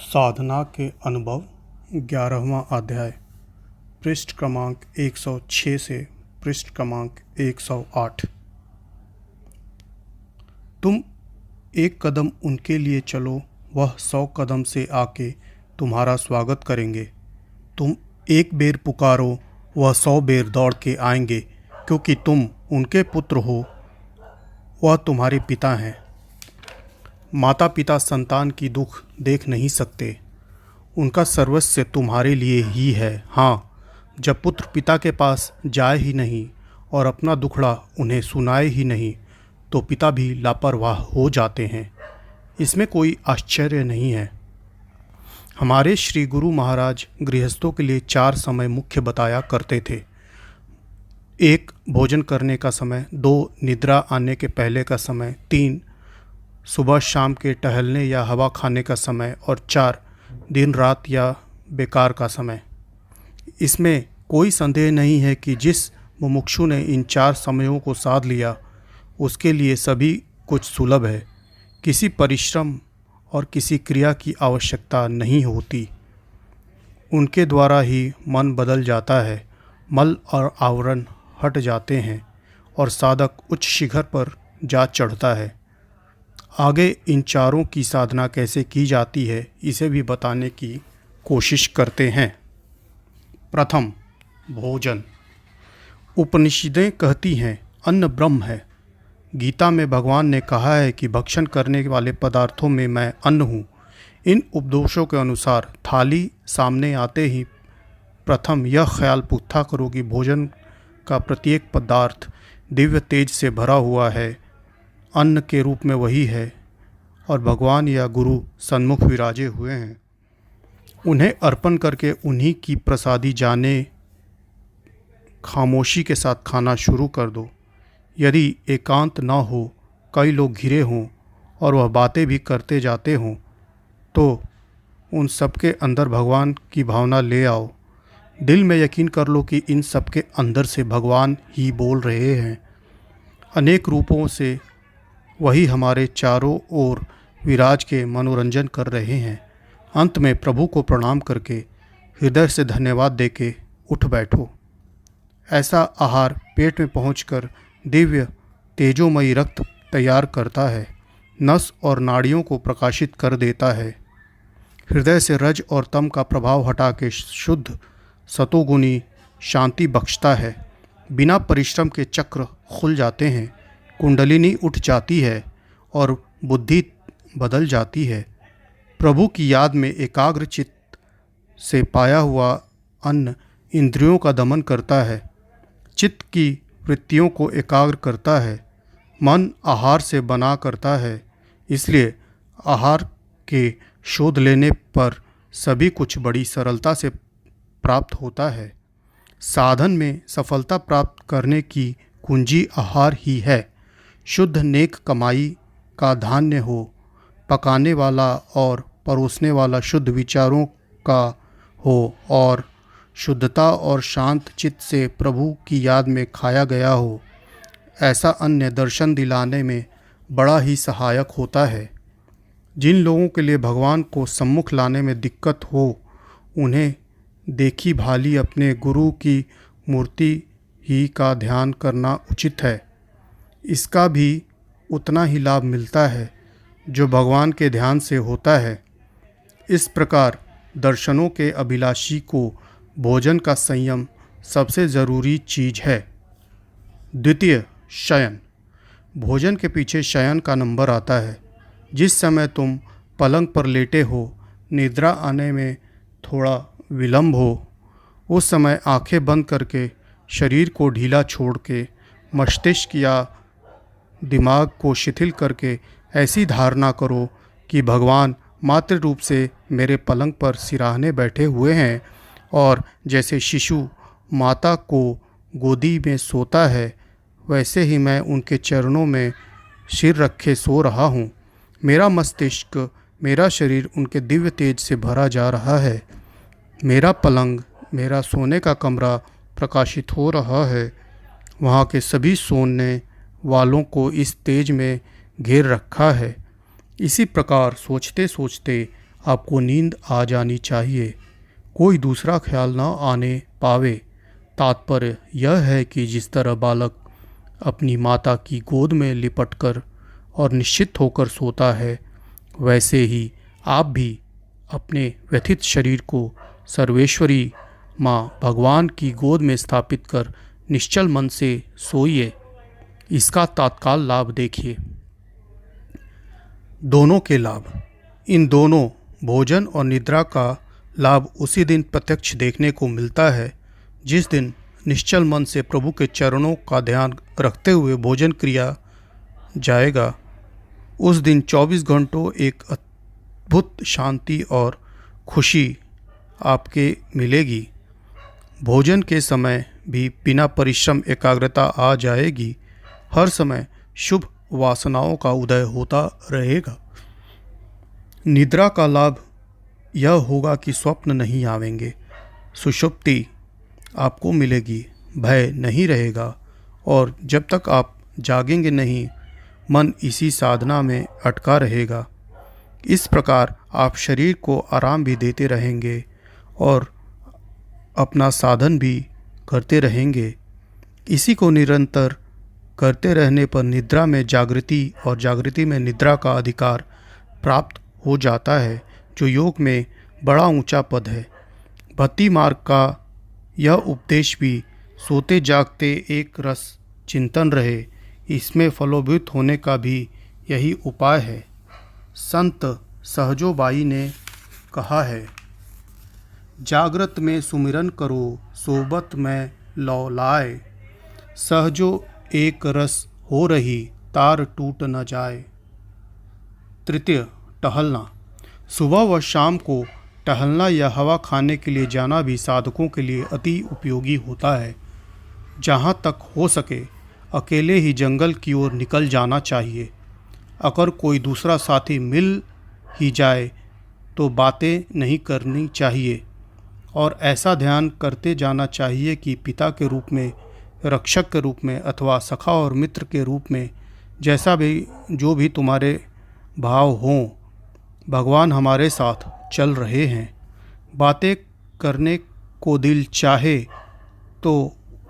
साधना के अनुभव 11वां अध्याय पृष्ठ क्रमांक 106 से पृष्ठ क्रमांक 108। तुम एक कदम उनके लिए चलो, वह 100 कदम से आके तुम्हारा स्वागत करेंगे। तुम एक बेर पुकारो, वह 100 बेर दौड़ के आएंगे, क्योंकि तुम उनके पुत्र हो, वह तुम्हारे पिता हैं। माता पिता संतान की दुख देख नहीं सकते, उनका सर्वस्व तुम्हारे लिए ही है। हाँ, जब पुत्र पिता के पास जाए ही नहीं और अपना दुखड़ा उन्हें सुनाए ही नहीं, तो पिता भी लापरवाह हो जाते हैं। इसमें कोई आश्चर्य नहीं है। हमारे श्री गुरु महाराज गृहस्थों के लिए 4 समय मुख्य बताया करते थे। 1 भोजन करने का समय, 2 निद्रा आने के पहले का समय, 3 सुबह शाम के टहलने या हवा खाने का समय, और 4 दिन रात या बेकार का समय। इसमें कोई संदेह नहीं है कि जिस मुमुक्षु ने इन 4 समयों को साध लिया, उसके लिए सभी कुछ सुलभ है। किसी परिश्रम और किसी क्रिया की आवश्यकता नहीं होती। उनके द्वारा ही मन बदल जाता है, मल और आवरण हट जाते हैं और साधक उच्च शिखर पर जा चढ़ता है। आगे इन चारों की साधना कैसे की जाती है, इसे भी बताने की कोशिश करते हैं। प्रथम, भोजन। उपनिषदें कहती हैं अन्न ब्रह्म है। गीता में भगवान ने कहा है कि भक्षण करने वाले पदार्थों में मैं अन्न हूँ। इन उपदेशों के अनुसार थाली सामने आते ही प्रथम यह ख्याल पुख्ता करो कि भोजन का प्रत्येक पदार्थ दिव्य तेज से भरा हुआ है, अन्न के रूप में वही है, और भगवान या गुरु सन्मुख विराजे हुए हैं। उन्हें अर्पण करके उन्हीं की प्रसादी जाने खामोशी के साथ खाना शुरू कर दो। यदि एकांत न हो, कई लोग घिरे हों और वह बातें भी करते जाते हों, तो उन सबके अंदर भगवान की भावना ले आओ। दिल में यकीन कर लो कि इन सबके अंदर से भगवान ही बोल रहे हैं। अनेक रूपों से वही हमारे चारों ओर विराज के मनोरंजन कर रहे हैं। अंत में प्रभु को प्रणाम करके हृदय से धन्यवाद देके उठ बैठो। ऐसा आहार पेट में पहुंचकर दिव्य तेजोमयी रक्त तैयार करता है, नस और नाड़ियों को प्रकाशित कर देता है, हृदय से रज और तम का प्रभाव हटा के शुद्ध सतोगुणी शांति बख्शता है। बिना परिश्रम के चक्र खुल जाते हैं, कुंडलिनी उठ जाती है और बुद्धि बदल जाती है। प्रभु की याद में एकाग्र चित्त से पाया हुआ अन्न इंद्रियों का दमन करता है, चित्त की वृत्तियों को एकाग्र करता है, मन आहार से बना करता है। इसलिए आहार के शोध लेने पर सभी कुछ बड़ी सरलता से प्राप्त होता है। साधन में सफलता प्राप्त करने की कुंजी आहार ही है। शुद्ध नेक कमाई का धान्य हो, पकाने वाला और परोसने वाला शुद्ध विचारों का हो, और शुद्धता और शांत चित्त से प्रभु की याद में खाया गया हो। ऐसा अन्य दर्शन दिलाने में बड़ा ही सहायक होता है। जिन लोगों के लिए भगवान को सम्मुख लाने में दिक्कत हो, उन्हें देखी भाली अपने गुरु की मूर्ति ही का ध्यान करना उचित है। इसका भी उतना ही लाभ मिलता है जो भगवान के ध्यान से होता है। इस प्रकार दर्शनों के अभिलाषी को भोजन का संयम सबसे ज़रूरी चीज़ है। द्वितीय, शयन। भोजन के पीछे शयन का नंबर आता है। जिस समय तुम पलंग पर लेटे हो, निद्रा आने में थोड़ा विलंब हो, उस समय आंखें बंद करके शरीर को ढीला छोड़ के मस्तिष्क या दिमाग को शिथिल करके ऐसी धारणा करो कि भगवान मात्र रूप से मेरे पलंग पर सिराहने बैठे हुए हैं, और जैसे शिशु माता को गोदी में सोता है, वैसे ही मैं उनके चरणों में सिर रखे सो रहा हूँ। मेरा मस्तिष्क, मेरा शरीर उनके दिव्य तेज से भरा जा रहा है। मेरा पलंग, मेरा सोने का कमरा प्रकाशित हो रहा है। वहाँ के सभी सोने वालों को इस तेज में घेर रखा है। इसी प्रकार सोचते सोचते आपको नींद आ जानी चाहिए, कोई दूसरा ख्याल न आने पावे। तात्पर्य यह है कि जिस तरह बालक अपनी माता की गोद में लिपटकर और निश्चित होकर सोता है, वैसे ही आप भी अपने व्यथित शरीर को सर्वेश्वरी माँ भगवान की गोद में स्थापित कर निश्चल मन से सोइए। इसका तत्काल लाभ देखिए। दोनों के लाभ। इन दोनों भोजन और निद्रा का लाभ उसी दिन प्रत्यक्ष देखने को मिलता है जिस दिन निश्चल मन से प्रभु के चरणों का ध्यान रखते हुए भोजन किया जाएगा। उस दिन 24 घंटों एक अद्भुत शांति और खुशी आपके मिलेगी। भोजन के समय भी बिना परिश्रम एकाग्रता आ जाएगी। हर समय शुभ वासनाओं का उदय होता रहेगा। निद्रा का लाभ यह होगा कि स्वप्न नहीं आवेंगे, सुषुप्ति आपको मिलेगी, भय नहीं रहेगा और जब तक आप जागेंगे नहीं, मन इसी साधना में अटका रहेगा। इस प्रकार आप शरीर को आराम भी देते रहेंगे और अपना साधन भी करते रहेंगे। इसी को निरंतर करते रहने पर निद्रा में जागृति और जागृति में निद्रा का अधिकार प्राप्त हो जाता है, जो योग में बड़ा ऊंचा पद है। भक्ति मार्ग का यह उपदेश भी सोते जागते एक रस चिंतन रहे, इसमें फलोभूत होने का भी यही उपाय है। संत सहजोबाई ने कहा है, जागृत में सुमिरन करो, सोबत में लौ लाए, सहजो एक रस हो रही, तार टूट न जाए। तृतीय, टहलना। सुबह व शाम को टहलना या हवा खाने के लिए जाना भी साधकों के लिए अति उपयोगी होता है। जहाँ तक हो सके अकेले ही जंगल की ओर निकल जाना चाहिए। अगर कोई दूसरा साथी मिल ही जाए तो बातें नहीं करनी चाहिए और ऐसा ध्यान करते जाना चाहिए कि पिता के रूप में, रक्षक के रूप में अथवा सखा और मित्र के रूप में, जैसा भी जो भी तुम्हारे भाव हों, भगवान हमारे साथ चल रहे हैं। बातें करने को दिल चाहे तो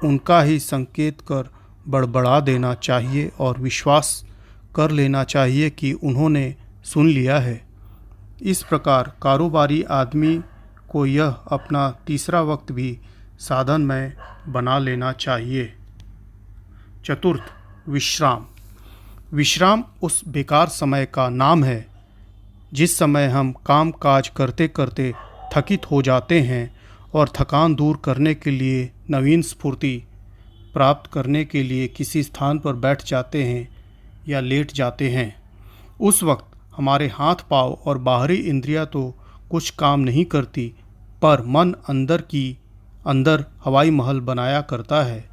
उनका ही संकेत कर बड़बड़ा देना चाहिए और विश्वास कर लेना चाहिए कि उन्होंने सुन लिया है। इस प्रकार कारोबारी आदमी को यह अपना तीसरा वक्त भी साधन में बना लेना चाहिए। चतुर्थ, विश्राम। विश्राम उस बेकार समय का नाम है जिस समय हम काम काज करते करते थकित हो जाते हैं और थकान दूर करने के लिए, नवीन स्फूर्ति प्राप्त करने के लिए किसी स्थान पर बैठ जाते हैं या लेट जाते हैं। उस वक्त हमारे हाथ पांव और बाहरी इंद्रियां तो कुछ काम नहीं करती, पर मन अंदर हवाई महल बनाया करता है,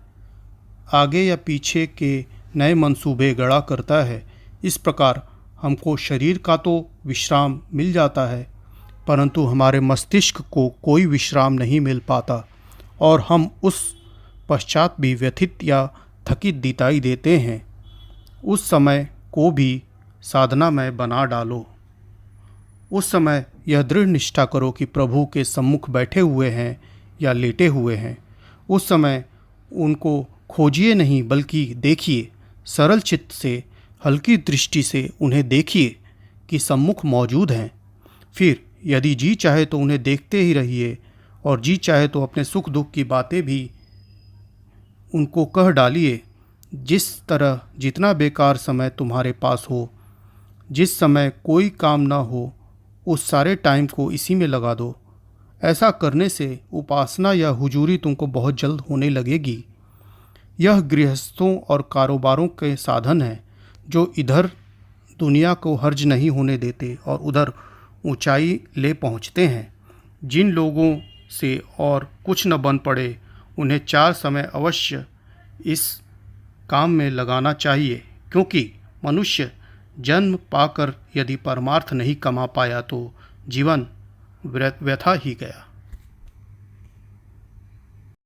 आगे या पीछे के नए मंसूबे गढ़ा करता है। इस प्रकार हमको शरीर का तो विश्राम मिल जाता है, परंतु हमारे मस्तिष्क को कोई विश्राम नहीं मिल पाता और हम उस पश्चात भी व्यथित या थकित दिखाई देते हैं। उस समय को भी साधना में बना डालो। उस समय यह दृढ़ निष्ठा करो कि प्रभु के सम्मुख बैठे हुए हैं या लेटे हुए हैं। उस समय उनको खोजिए नहीं, बल्कि देखिए। सरल चित्त से, हल्की दृष्टि से उन्हें देखिए कि सम्मुख मौजूद हैं। फिर यदि जी चाहे तो उन्हें देखते ही रहिए और जी चाहे तो अपने सुख दुख की बातें भी उनको कह डालिए। जिस तरह जितना बेकार समय तुम्हारे पास हो, जिस समय कोई काम ना हो, उस सारे टाइम को इसी में लगा दो। ऐसा करने से उपासना या हुजूरी तुमको बहुत जल्द होने लगेगी। यह गृहस्थों और कारोबारों के साधन हैं जो इधर दुनिया को हर्ज नहीं होने देते और उधर ऊंचाई ले पहुंचते हैं। जिन लोगों से और कुछ न बन पड़े, उन्हें 4 समय अवश्य इस काम में लगाना चाहिए, क्योंकि मनुष्य जन्म पाकर यदि परमार्थ नहीं कमा पाया तो जीवन व्यथा ही गया।